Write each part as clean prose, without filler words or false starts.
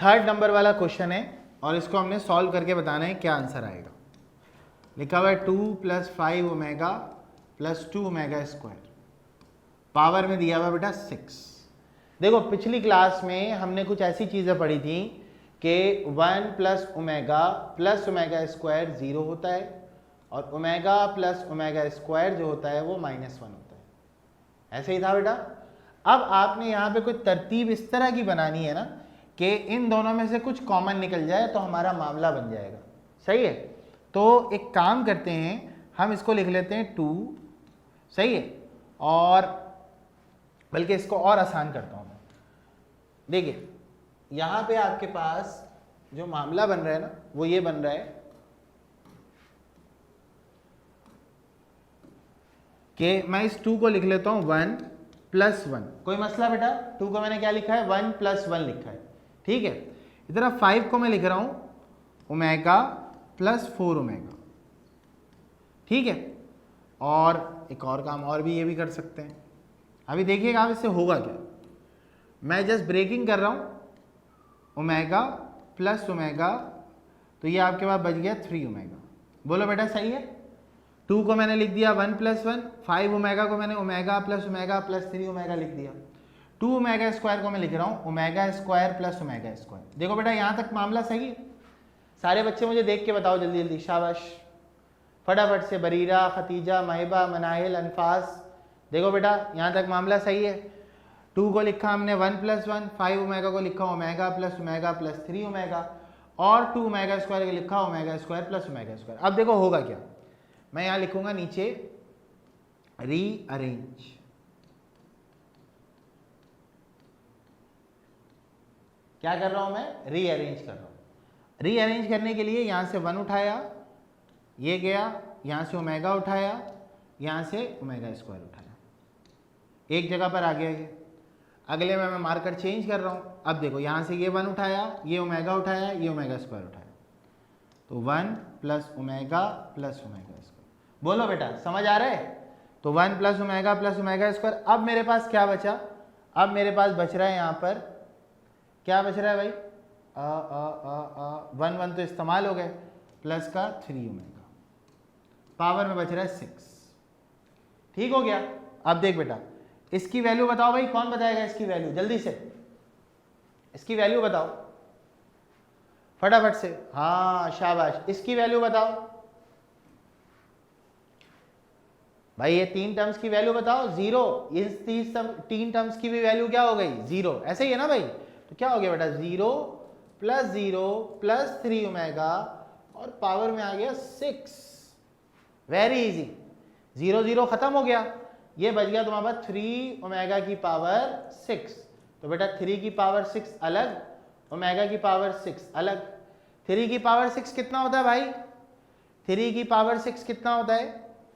Third number वाला question है और इसको हमने सॉल्व करके बताना है क्या आंसर आएगा। लिखा हुआ है 2 + 5 ओमेगा + 2 ओमेगा स्क्वायर, पावर में दिया हुआ बेटा 6। देखो पिछली क्लास में हमने कुछ ऐसी चीज़ें पढ़ी थी कि 1 + ओमेगा स्क्वायर 0 होता है और ओमेगा + ओमेगा स्क्वायर जो होता है वो -1 होता है। ऐसे ही था बेटा। अब आपने यहाँ पे कोई तरतीब इस तरह की बनानी है ना कि इन दोनों में से कुछ कॉमन निकल जाए तो हमारा मामला बन जाएगा। सही है, तो एक काम करते हैं, हम इसको लिख लेते हैं 2। सही है, और बल्कि इसको और आसान करता हूँ मैं। देखिए यहाँ पे आपके पास जो मामला बन रहा है ना वो ये बन रहा है कि मैं इस 2 को लिख लेता हूँ 1 + 1। कोई मसला बेटा? 2 को मैंने क्या लिखा है? 1 + 1 लिखा है। ठीक है, इधर 5 को मैं लिख रहा हूँ ओमेगा + 4 ओमेगा। ठीक है, और एक और काम और भी ये भी कर सकते हैं। अभी देखिएगा आप इससे होगा क्या। मैं जस्ट ब्रेकिंग कर रहा हूँ ओमेगा + ओमेगा, तो ये आपके पास बच गया 3 ओमेगा। बोलो बेटा सही है? 2 को मैंने लिख दिया 1 + 1, 5 ओमेगा को मैंने ओमेगा + ओमेगा + 3 ओमेगा लिख दिया। 2 ओमेगा स्क्वायर को मैं लिख रहा हूँ ओमेगा स्क्वायर + ओमेगा स्क्वायर। देखो बेटा यहाँ तक मामला सही है। सारे बच्चे मुझे देख के बताओ जल्दी जल्दी, शाबाश, फटाफट से। बरीरा, खतीजा, महिबा, मनाहिल, अनफास, देखो बेटा यहाँ तक मामला सही है। 2 को लिखा हमने 1 + 1, 5 ओमेगा को लिखा ओमेगा + ओमेगा + 3 ओमेगा, और 2 ओमेगा स्क्वायर को लिखा ओमेगा स्क्वायर + ओमेगा स्क्वायर। अब देखो होगा क्या, मैं यहाँ लिखूंगा नीचे रीअरेंज। क्या कर रहा हूं मैं? रीअरेंज कर रहा हूं। रीअरेंज करने के लिए यहाँ से 1 उठाया, ये गया, यहाँ से ओमेगा उठाया, यहाँ से ओमेगा स्क्वायर उठाया, एक जगह पर आ गया ये। अगले में मैं मार्कर चेंज कर रहा हूँ। अब देखो यहाँ से ये 1 उठाया, ये ओमेगा उठाया, ये ओमेगा स्क्वायर उठाया, तो 1 + ओमेगा + ओमेगा स्क्वायर। बोलो बेटा समझ आ रहा है? तो 1 + ओमेगा + ओमेगा स्क्वायर। अब मेरे पास क्या बचा? अब मेरे पास बच रहा है यहाँ पर, क्या बच रहा है भाई? 1 1 तो इस्तेमाल हो गए, प्लस का 3 ओमेगा, पावर में बच रहा है 6। ठीक हो गया? अब देख बेटा इसकी वैल्यू बताओ भाई, कौन बताएगा इसकी वैल्यू? जल्दी से इसकी वैल्यू बताओ फटाफट से। हाँ शाबाश, इसकी वैल्यू बताओ भाई। ये 3 टर्म्स की वैल्यू बताओ। 0, इस 3 टर्म्स की भी वैल्यू क्या हो गई? 0। ऐसे ही है ना भाई? तो क्या हो गया बेटा? 0 + 0 + 3 ओमेगा और पावर में आ गया 6। वेरी इजी, 0 0 खत्म हो गया, ये बच गया तुम्हारे पास 3 ओमेगा की पावर 6। तो बेटा 3 की पावर 6 अलग, ओमेगा की पावर 6 अलग। 3 की पावर 6 कितना होता है भाई? 3 की पावर 6 कितना होता है?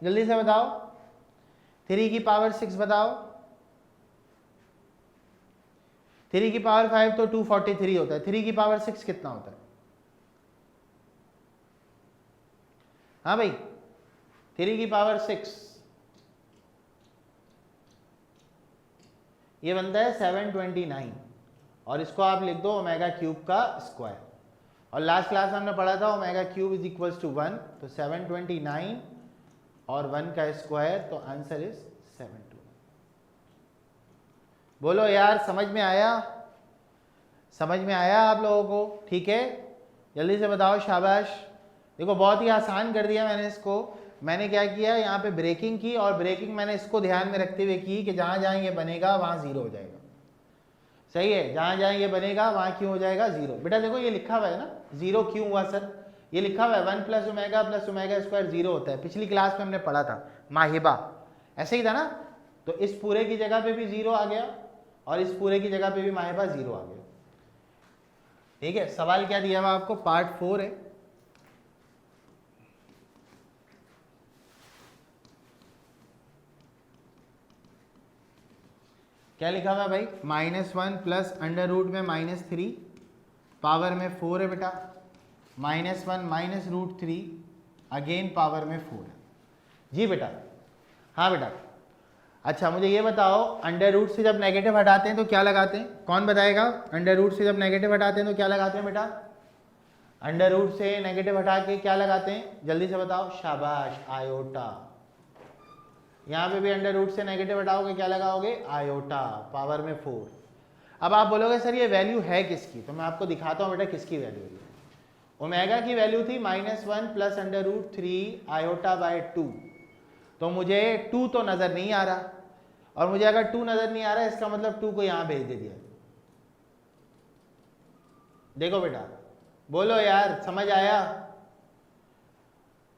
जल्दी से बताओ, 3 की पावर 6 बताओ। 3 की पावर 5 तो 243 होता है। 3 की पावर 6 कितना होता है? हाँ भाई, 3 की पावर 6 ये बनता है 729, और इसको आप लिख दो ओमेगा क्यूब का स्क्वायर। और लास्ट क्लास में हमने पढ़ा था ओमेगा क्यूब = 1, तो 729 और 1 का स्क्वायर, तो आंसर इज 729। बोलो यार समझ में आया? समझ में आया आप लोगों को? ठीक है, जल्दी से बताओ, शाबाश। देखो बहुत ही आसान कर दिया मैंने इसको। मैंने क्या किया, यहाँ पे ब्रेकिंग की, और ब्रेकिंग मैंने इसको ध्यान में रखते हुए की कि जहाँ जहाँ ये बनेगा वहाँ 0 हो जाएगा। सही है, जहाँ जहाँ ये बनेगा वहाँ क्यों हो जाएगा? 0। बेटा देखो ये लिखा हुआ है ना, 0 क्यों हुआ सर? ये लिखा हुआ है 1 + ओमेगा + ओमेगा स्क्वायर 0 होता है। पिछली क्लास में हमने पढ़ा था, माहिबा ऐसे ही था ना? तो इस पूरे की जगह पे भी 0 आ गया, और इस पूरे की जगह पे भी माहिबा 0 आ गया। ठीक है, सवाल क्या दिया हुआ आपको? पार्ट 4 है। क्या लिखा हुआ भाई? -1 + अंडर रूट में -3, पावर में 4 है बेटा। -1 - √3 अगेन पावर में 4 है। जी बेटा, हाँ बेटा। अच्छा मुझे ये बताओ, अंडर रूट से जब नेगेटिव हटाते हैं तो क्या लगाते हैं? कौन बताएगा? अंडर रूट से जब नेगेटिव हटाते हैं तो क्या लगाते हैं बेटा? अंडर रूट से नेगेटिव हटा के क्या लगाते हैं? जल्दी से बताओ। शाबाश, आयोटा। यहां पे भी अंडर रूट से नेगेटिव हटाओगे, क्या लगाओगे? आयोटा, पावर में 4। अब आप बोलोगे सर ये वैल्यू है किसकी, तो मैं आपको दिखाता हूं बेटा किसकी वैल्यू है। ओमेगा की वैल्यू थी -1 plus under root 3 iota by 2। तो मुझे 2 तो नजर नहीं आ रहा, और मुझे अगर 2 नजर नहीं आ रहा है इसका मतलब 2 को यहां भेज दे दिया। देखो बेटा, बोलो यार, समझ आया?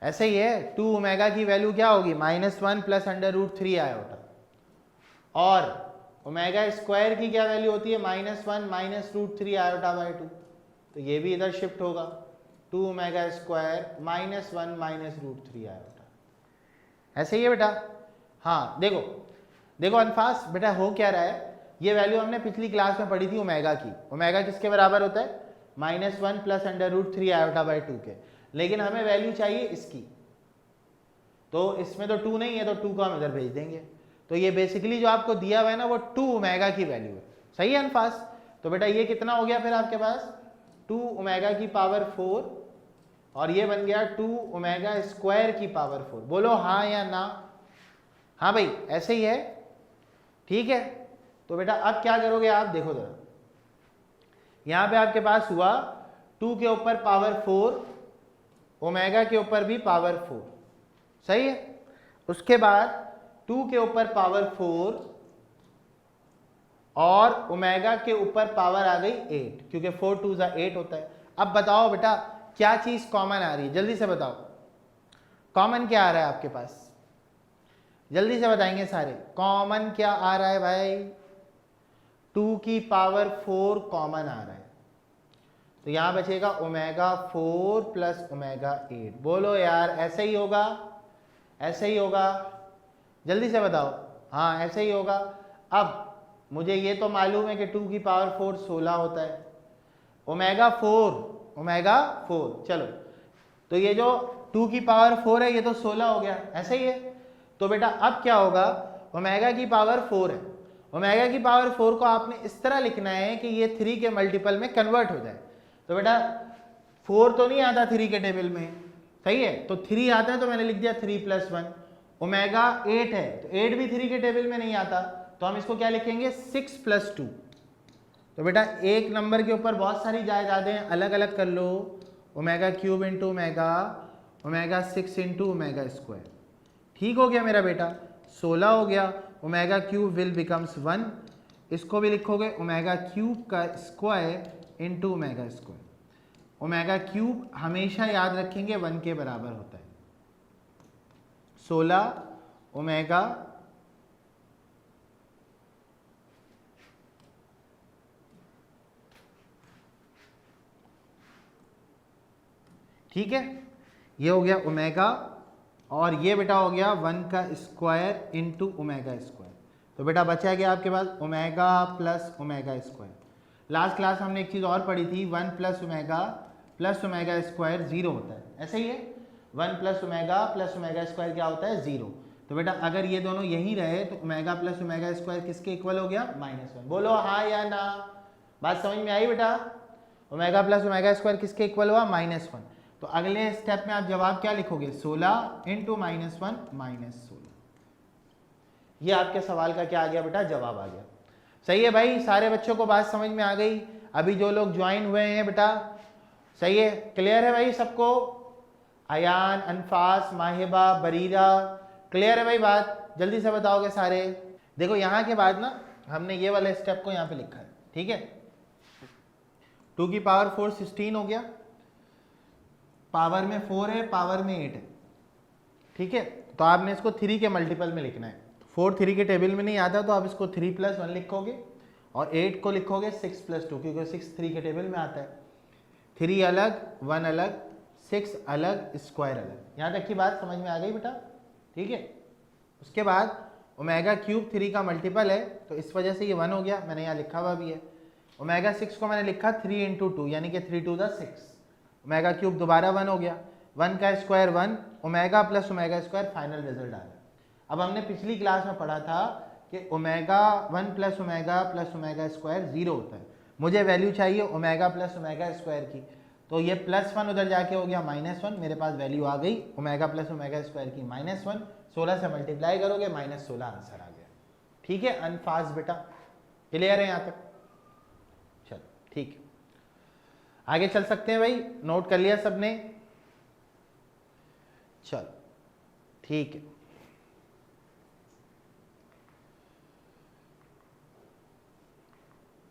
ऐसे ही है, 2 ओमेगा की वैल्यू क्या होगी? -1 प्लस अंडर रूट 3 आयोटा, और ओमेगा स्क्वायर की क्या वैल्यू होती है? -1 माइनस रूट 3 आयोटा बाय 2। तो ये भी इधर शिफ्ट होगा, 2 omega square -1 minus root 3 iota. ऐसे ही है बेटा। हाँ देखो, देखो अनफास बेटा हो क्या रहा है, ये वैल्यू हमने पिछली क्लास में पढ़ी थी ओमेगा की। ओमेगा किसके बराबर होता है? -1 plus under root 3 iota by 2 के। लेकिन हमें वैल्यू चाहिए इसकी, तो इसमें तो 2 नहीं है, तो 2 को हम इधर भेज देंगे। तो ये बेसिकली जो आपको दिया हुआ है ना, वो 2 ओमेगा की वैल्यू है। सही है अनफास? तो बेटा ये कितना हो गया फिर आपके पास? 2 ओमेगा की पावर 4, और ये बन गया 2 ओमेगा स्क्वायर की पावर 4। बोलो हाँ या ना? हाँ भाई, ऐसे ही है, ठीक है। तो बेटा अब क्या करोगे आप, देखो जरा, यहां पे आपके पास हुआ 2 के ऊपर पावर 4, ओमेगा के ऊपर भी पावर 4, सही है। उसके बाद 2 के ऊपर पावर 4 और ओमेगा के ऊपर पावर आ गई 8, क्योंकि 4 2 8 होता है। अब बताओ बेटा क्या चीज कॉमन आ रही है, जल्दी से बताओ। कॉमन क्या आ रहा है आपके पास? जल्दी से बताएंगे सारे, कॉमन क्या आ रहा है भाई? 2 की पावर 4 कॉमन आ रहा है, तो यहां बचेगा ओमेगा 4 प्लस ओमेगा 8। बोलो यार, ऐसे ही होगा? ऐसे ही होगा? जल्दी से बताओ। हाँ ऐसे ही होगा। अब मुझे ये तो मालूम है कि 2 की पावर 4 16 होता है, ओमेगा 4, चलो, तो ये जो 2 की पावर 4 है ये तो 16 हो गया, ऐसे ही है। तो बेटा अब क्या होगा, ओमेगा की पावर 4 है, ओमेगा की पावर 4 को आपने इस तरह लिखना है कि ये 3 के मल्टीपल में कन्वर्ट हो जाए। तो बेटा 4 तो नहीं आता 3 के टेबल में, सही है, तो 3 आता है, तो मैंने लिख दिया 3 + 1। ओमेगा 8 है, तो 8 भी 3 के टेबल में नहीं आता, तो हम इसको क्या लिखेंगे? 6 + 2। तो बेटा एक नंबर के ऊपर बहुत सारी जायदादें अलग अलग कर लो, omega cube into omega, omega 6 into omega square. ठीक हो गया मेरा बेटा, 16 हो गया। ओमेगा क्यूब विल बिकम्स 1, इसको भी लिखोगे ओमेगा क्यूब का square into omega square. Omega cube हमेशा याद रखेंगे 1 के बराबर होता है। 16 ओमेगा ठीक है, ये हो गया ओमेगा, और ये बेटा हो गया 1 का स्क्वायर इंटू ओमेगा स्क्वायर। तो बेटा बचा गया आपके पास omega plus omega square. Last class हमने एक चीज़ और पढ़ी थी, 1 प्लस ओमेगा स्क्वायर 0 होता है, ऐसे ही है। 1 प्लस ओमेगा स्क्वायर क्या होता है? 0। तो बेटा अगर ये दोनों यही रहे तो ओमेगा प्लस ओमेगा स्क्वायर किसके इक्वल हो गया? -1। बोलो हाँ या ना? बात समझ में आई बेटा? ओमेगा प्लस ओमेगा स्क्वायर किसके इक्वल हुआ? -1। तो अगले स्टेप में आप जवाब क्या लिखोगे? 16 इंटू -1 -16। ये आपके सवाल का क्या आ गया बेटा? जवाब आ गया। सही है भाई, सारे बच्चों को बात समझ में आ गई? अभी जो लोग ज्वाइन हुए हैं बेटा, सही है, क्लियर है भाई सबको? अयान, अनफास, माहिबा, बरीरा, क्लियर है भाई बात? जल्दी से बताओगे सारे। देखो यहाँ के बाद ना हमने ये वाले स्टेप को यहाँ पे लिखा है, ठीक है। 2 की पावर 4 16 हो गया, पावर में 4 है, पावर में 8 है, ठीक है। तो आपने इसको 3 के मल्टीपल में लिखना है। 4 3 के टेबल में नहीं आता, तो आप इसको 3 + 1 लिखोगे, और 8 को लिखोगे 6 + 2, क्योंकि 6 3 के टेबल में आता है। 3 अलग, 1 अलग, 6 अलग, स्क्वायर अलग। यहाँ तक की बात समझ में आ गई बेटा? ठीक है। उसके बाद ओमेगा क्यूब 3 का मल्टीपल है, तो इस वजह से ये 1 हो गया, मैंने यहाँ लिखा हुआ भी है। ओमेगा 6 को मैंने लिखा 3 × 2, यानी कि 3 × 6। ओमेगा क्यूब दोबारा 1 हो गया, 1 का square 1, omega plus omega square, final result आ गया। अब हमने पिछली क्लास में पढ़ा था कि ओमेगा 1 प्लस ओमेगा स्क्वायर 0 होता है, मुझे वैल्यू चाहिए ओमेगा प्लस ओमेगा स्क्वायर की, तो ये +1 उधर जाके हो गया -1, मेरे पास वैल्यू आ गई ओमेगा प्लस ओमेगा स्क्वायर की -1, 16 से मल्टीप्लाई करोगे -16 आंसर आ गया। ठीक है अनफास्ट बेटा, क्लियर है यहाँ तक? चलो ठीक है, आगे चल सकते हैं भाई, नोट कर लिया सबने? चलो ठीक है,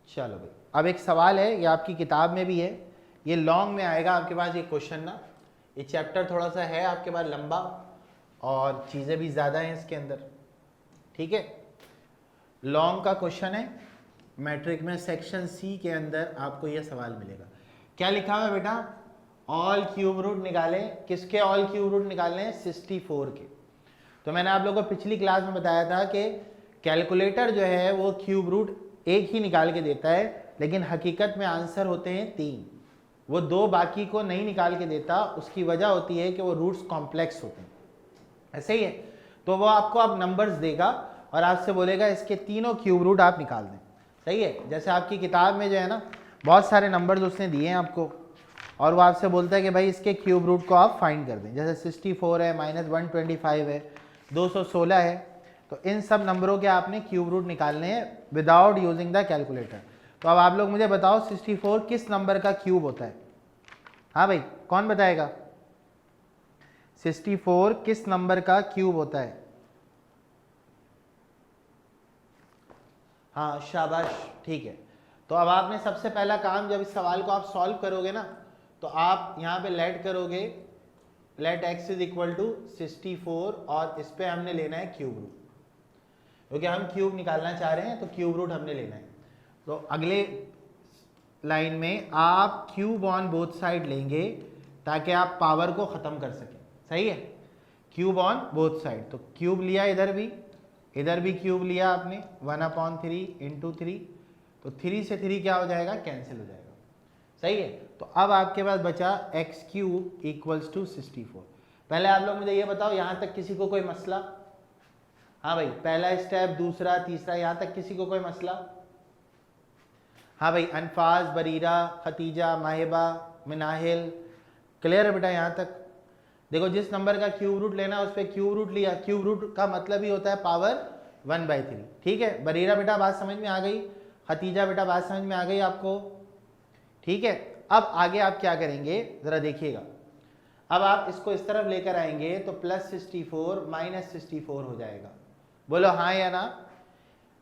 चलो भाई अब एक सवाल है, ये आपकी किताब में भी है, ये लॉन्ग में आएगा आपके पास ये क्वेश्चन ना, ये चैप्टर थोड़ा सा है आपके पास लंबा और चीज़ें भी ज़्यादा हैं इसके अंदर। ठीक है, लॉन्ग का क्वेश्चन है, मैट्रिक में सेक्शन सी के अंदर आपको ये सवाल मिलेगा। क्या लिखा हुआ है बेटा? ऑल क्यूब रूट निकाले। किसके ऑल क्यूब रूट निकालने हैं? 64 के। तो मैंने आप लोगों को पिछली क्लास में बताया था कि कैलकुलेटर जो है वो क्यूब रूट एक ही निकाल के देता है, लेकिन हकीकत में आंसर होते हैं 3, वो 2 बाकी को नहीं निकाल के देता। उसकी वजह होती है कि वो रूट्स कॉम्प्लेक्स होते हैं, ऐसे ही है। तो वो आपको अब नंबर्स देगा और आपसे बोलेगा इसके तीनों क्यूब रूट आप निकाल दें, सही है। जैसे आपकी किताब में जो है ना बहुत सारे नंबर्स उसने दिए हैं आपको, और वो आपसे बोलता है कि भाई इसके क्यूब रूट को आप फाइंड कर दें। जैसे 64 है, -125 है, 216 है, तो इन सब नंबरों के आपने क्यूब रूट निकालने हैं विदाउट यूजिंग द कैलकुलेटर। तो अब आप लोग मुझे बताओ 64 किस नंबर का क्यूब होता है? हाँ भाई कौन बताएगा? 64 किस नंबर का क्यूब होता है? हाँ शाबाश, ठीक है। तो अब आपने सबसे पहला काम, जब इस सवाल को आप सॉल्व करोगे ना, तो आप यहाँ पे लेट करोगे, let x is equal to 64 और इस पे हमने लेना है क्यूब रूट, क्योंकि हम क्यूब निकालना चाह रहे हैं तो क्यूब रूट हमने लेना है। तो अगले लाइन में आप क्यूब ऑन बोथ साइड लेंगे ताकि आप पावर को ख़त्म कर सकें, सही है। क्यूब ऑन बोथ साइड, तो क्यूब लिया इधर भी क्यूब लिया आपने, 1/3 इंटू 3, तो 3 से 3 क्या हो जाएगा? कैंसिल हो जाएगा, सही है। तो अब आपके पास बचा x³ इक्वल्स टू 64। पहले आप लोग मुझे ये बताओ, यहाँ तक किसी को कोई मसला? हाँ भाई पहला स्टेप, दूसरा, तीसरा, यहाँ तक किसी को कोई मसला? हाँ भाई अनफाज, बरीरा, खतीजा, माहिबा, मिनाहिल, क्लियर है बेटा? यहाँ तक देखो, जिस नंबर का क्यूब रूट लेना उस पर क्यूब रूट लिया। क्यूब रूट का मतलब ही होता है पावर 1/3, ठीक है। बरीरा बेटा बात समझ में आ गई, खतीजा बेटा बात समझ में आ गई आपको, ठीक है। अब आगे आप क्या करेंगे जरा देखिएगा, अब आप इसको इस तरफ लेकर आएंगे तो +64 -64 हो जाएगा। बोलो हाँ या ना?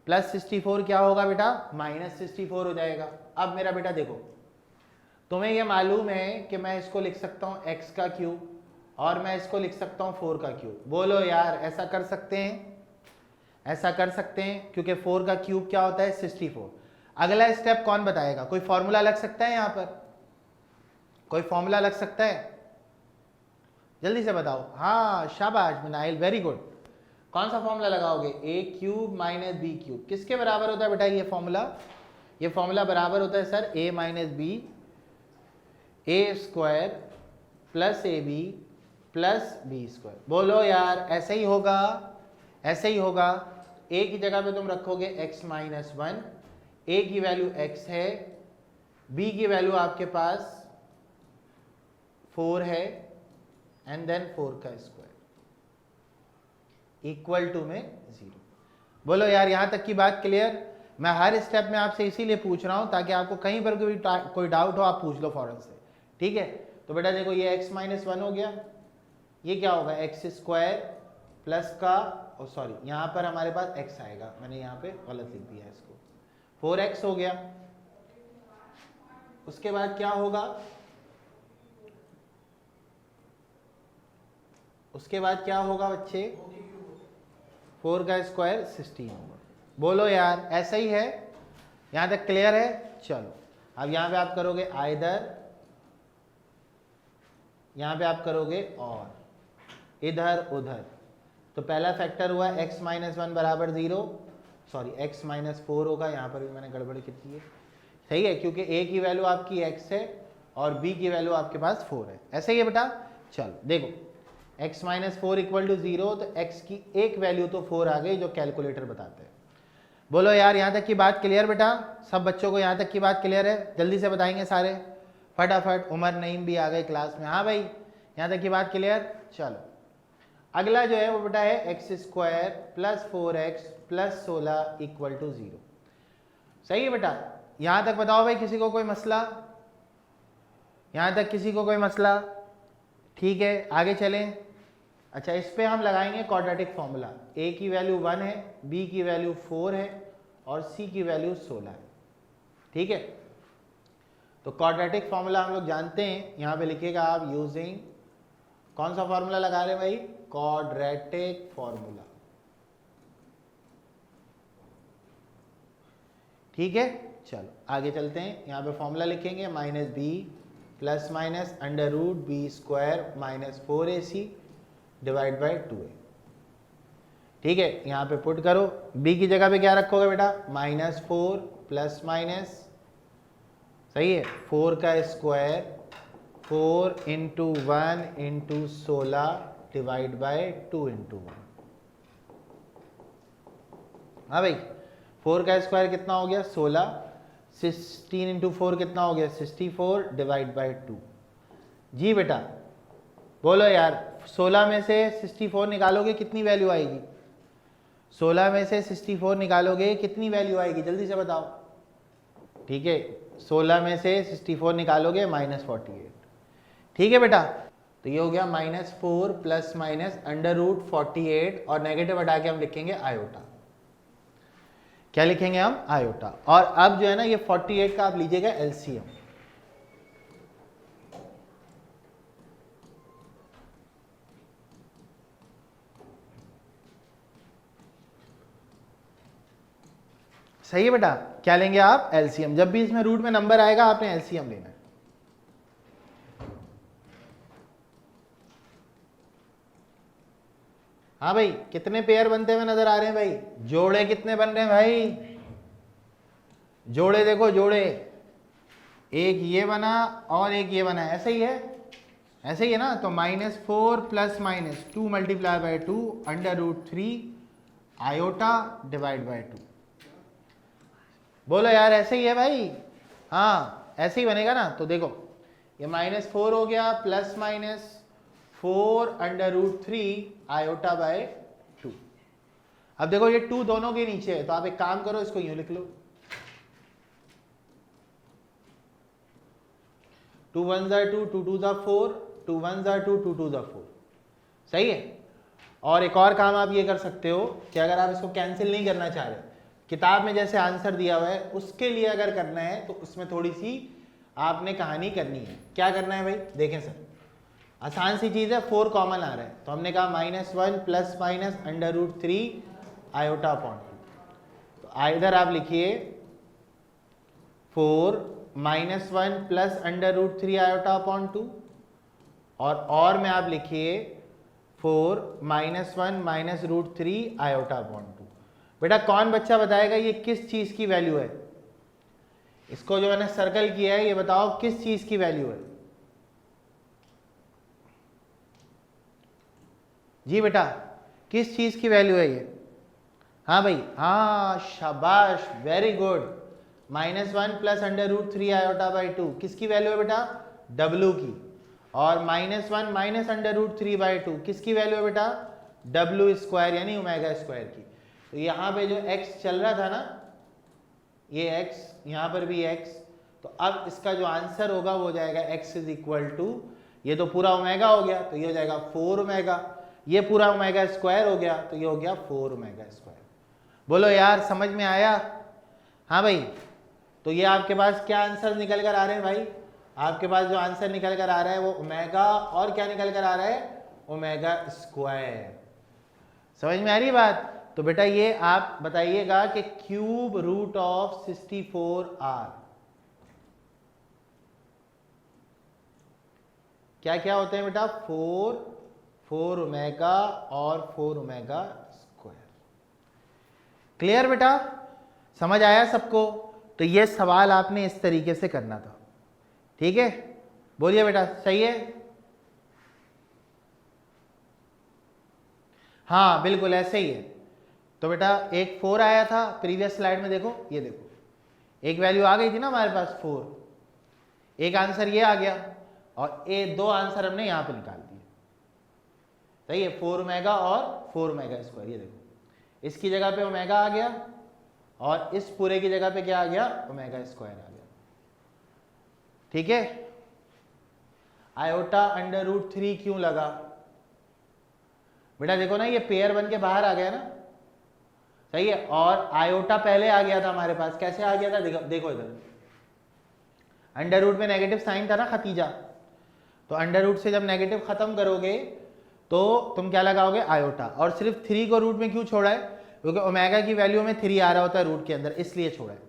+64 क्या होगा बेटा? -64 हो जाएगा। अब मेरा बेटा देखो, तुम्हें ये मालूम है कि मैं इसको लिख सकता हूँ x का क्यूब और मैं इसको लिख सकता हूँ 4 का क्यूब। बोलो यार ऐसा कर सकते हैं? ऐसा कर सकते हैं, क्योंकि 4 का क्यूब क्या होता है? 64। अगला स्टेप कौन बताएगा? कोई फॉर्मूला लग सकता है यहाँ पर? कोई फॉर्मूला लग सकता है? जल्दी से बताओ। हाँ शाबाश मिनाइल, वेरी गुड। कौन सा फॉर्मूला लगाओगे? a³ - b³। किसके बराबर होता है बेटा ये फॉर्मूला? ये फॉर्मूला बराबर होता है sir a - b a² + ab + b²। बोलो यार ऐसे ही होगा, ऐसे ही होगा। a की जगह पे तुम रखोगे x - 1, a की वैल्यू x है, b की वैल्यू आपके पास 4 है, एंड देन 4 का स्क्वायर इक्वल टू में 0। बोलो यार यहाँ तक की बात क्लियर? मैं हर स्टेप में आपसे इसीलिए पूछ रहा हूँ ताकि आपको कहीं पर कोई डाउट हो आप पूछ लो फौरन से, ठीक है। तो बेटा देखो ये x - 1 हो गया, ये क्या होगा? x² प्लस का, सॉरी यहाँ पर हमारे पास x आएगा, मैंने यहाँ पे गलत लिख दिया इसको, 4x हो गया। उसके बाद क्या होगा? उसके बाद क्या होगा बच्चे? 4 का स्क्वायर 16 होगा। बोलो यार ऐसा ही है? यहाँ तक क्लियर है? चलो अब यहाँ पे आप करोगे आइदर, यहाँ पे आप करोगे और, इधर उधर। तो पहला फैक्टर हुआ x - 1 बराबर 0, सॉरी x - 4 होगा, यहाँ पर भी मैंने गड़बड़ की है, सही है, क्योंकि a की वैल्यू आपकी x है और b की वैल्यू आपके पास 4 है। ऐसे ही है बेटा? चलो देखो x माइनस 4 इक्वल टू 0, तो x की एक वैल्यू तो 4 आ गई जो कैलकुलेटर बताते हैं। बोलो यार यहाँ तक की बात क्लियर बेटा? सब बच्चों को यहाँ तक की बात क्लियर है? जल्दी से बताएंगे सारे फटाफट। उमर नईम भी आ गए क्लास में। हाँ भाई यहाँ तक की बात क्लियर? चलो अगला जो है वो बेटा है x square plus 4x plus 16 equal to 0। सही है बेटा? यहाँ तक बताओ भाई, किसी को कोई मसला? यहाँ तक किसी को कोई मसला? ठीक है आगे चलें। अच्छा इस पे हम लगाएंगे क्वाड्रेटिक फॉर्मूला। a की वैल्यू 1 है, b की वैल्यू 4 है और c की वैल्यू 16 है। ठीक है, तो क्वाड्रेटिक फॉर्मूला हम लोग जानते हैं। यहाँ पे लिखिएगा आप यूजिंग, कौन सा फॉर्मूला लगा रहे हैं भाई? Quadratic formula. ठीक है चलो आगे चलते हैं। यहाँ पे फॉर्मूला लिखेंगे minus B plus minus under root B square minus 4ac divide by 2a। ठीक है यहाँ पे पुट करो। b की जगह पे क्या रखोगे बेटा? माइनस 4 प्लस माइनस, सही है, 4 का square 4 into 1 into 16 divide by 2 into 1। हाँ भाई 4 का स्क्वायर कितना हो गया? 16। 16 इंटू 4 कितना हो गया? 64 डिवाइड बाई 2। जी बेटा बोलो यार, 16 में से 64 निकालोगे कितनी वैल्यू आएगी? 16 में से 64 निकालोगे कितनी वैल्यू आएगी? जल्दी से बताओ। ठीक है 16 में से 64 निकालोगे माइनस 48। ठीक है बेटा, तो ये हो गया minus 4 plus minus under root 48 और नेगेटिव हटा के हम लिखेंगे आयोटा। क्या लिखेंगे हम? आयोटा। और अब जो है ना ये 48 का आप लीजिएगा एलसीएम। सही है बेटा? क्या लेंगे आप? एलसीएम। जब भी इसमें रूट में नंबर आएगा आपने एलसीएम लेना है। हाँ भाई कितने पेयर बनते हुए नजर आ रहे हैं भाई? जोड़े कितने बन रहे हैं भाई? जोड़े देखो, जोड़े एक ये बना और एक ये बना, ऐसे ही है, ऐसे ही है ना। तो minus 4 plus minus 2 multiply by 2 under root 3 iota divide by 2। बोलो यार ऐसे ही है भाई? हाँ ऐसे ही बनेगा ना। तो देखो ये माइनस 4 हो गया plus minus 4 under root 3 iota by 2। अब देखो ये 2 दोनों के नीचे है, तो आप एक काम करो इसको यूं लिख लो, 2 1 2 2 2 4 2 1 2 2 2 4। सही है। और एक और काम आप ये कर सकते हो कि अगर आप इसको कैंसिल नहीं करना चाह रहे, किताब में जैसे आंसर दिया हुआ है उसके लिए अगर करना है तो उसमें थोड़ी सी आपने कहानी करनी है। क्या करना है भाई? देखें सर, आसान सी चीज़ है, 4 कॉमन आ रहा है तो हमने कहा -1 plus minus under root 3 iota upon 2। तो इधर आप लिखिए 4 -1 plus under root 3 iota upon 2 और में आप लिखिए 4 -1 माइनस रूट 3 आयोटा अपॉन 2। बेटा कौन बच्चा बताएगा ये किस चीज की वैल्यू है? इसको जो मैंने सर्कल किया है ये बताओ किस चीज की वैल्यू है? जी बेटा किस चीज की वैल्यू है ये? हाँ भाई, हाँ शाबाश, very good. -1 plus under root 3 iota by 2 किसकी वैल्यू है बेटा? W की। और -1 माइनस अंडर रूट 3 बाई 2 किसकी वैल्यू है बेटा? W स्क्वायर यानी ओमेगा स्क्वायर की। तो यहाँ पे जो x चल रहा था ना, ये x, यहाँ पर भी x, तो अब इसका जो आंसर होगा वो हो जाएगा x इज इक्वल टू, ये तो पूरा ओमेगा हो गया तो ये हो जाएगा 4 ओमेगा, ये पूरा ओमेगा स्क्वायर हो गया तो ये हो गया 4 ओमेगा स्क्वायर। बोलो यार समझ में आया? हाँ भाई, तो ये आपके पास क्या आंसर निकल कर आ रहे हैं भाई? आपके पास जो आंसर निकल कर आ रहा है वो ओमेगा और क्या निकल कर आ रहा है? Omega square. समझ में आ रही बात? तो बेटा ये आप बताइएगा कि क्यूब रूट ऑफ 64r क्या क्या होते हैं बेटा? 4 ओमेगा और 4 ओमेगा स्क्वायर। क्लियर बेटा? समझ आया सबको? तो ये सवाल आपने इस तरीके से करना था। ठीक है, बोलिए बेटा, सही है? हाँ बिल्कुल ऐसे ही है। तो बेटा एक 4 आया था प्रीवियस स्लाइड में, देखो ये देखो एक वैल्यू आ गई थी ना हमारे पास 4, एक आंसर ये आ गया और ये 2 आंसर हमने यहाँ पे निकाल दिए। सही है, 4 ओमेगा और 4 ओमेगा स्क्वायर। ये देखो इसकी जगह पे ओमेगा आ गया और इस पूरे की जगह पे क्या आ गया, ओमेगा स्क्वायर आ गया। ठीक है, आयोटा अंडर रूट 3 क्यों लगा बेटा, देखो ना ये पेयर बन के बाहर आ गया ना। सही है, और आयोटा पहले आ गया था हमारे पास, कैसे आ गया था देखो इधर अंडर रूट में नेगेटिव साइन था ना खतीजा, तो अंडर रूट से जब नेगेटिव खत्म करोगे तो तुम क्या लगाओगे, आयोटा। और सिर्फ 3 को रूट में क्यों छोड़ा है, क्योंकि ओमेगा की वैल्यू में 3 आ रहा होता है रूट के अंदर, इसलिए छोड़ा है।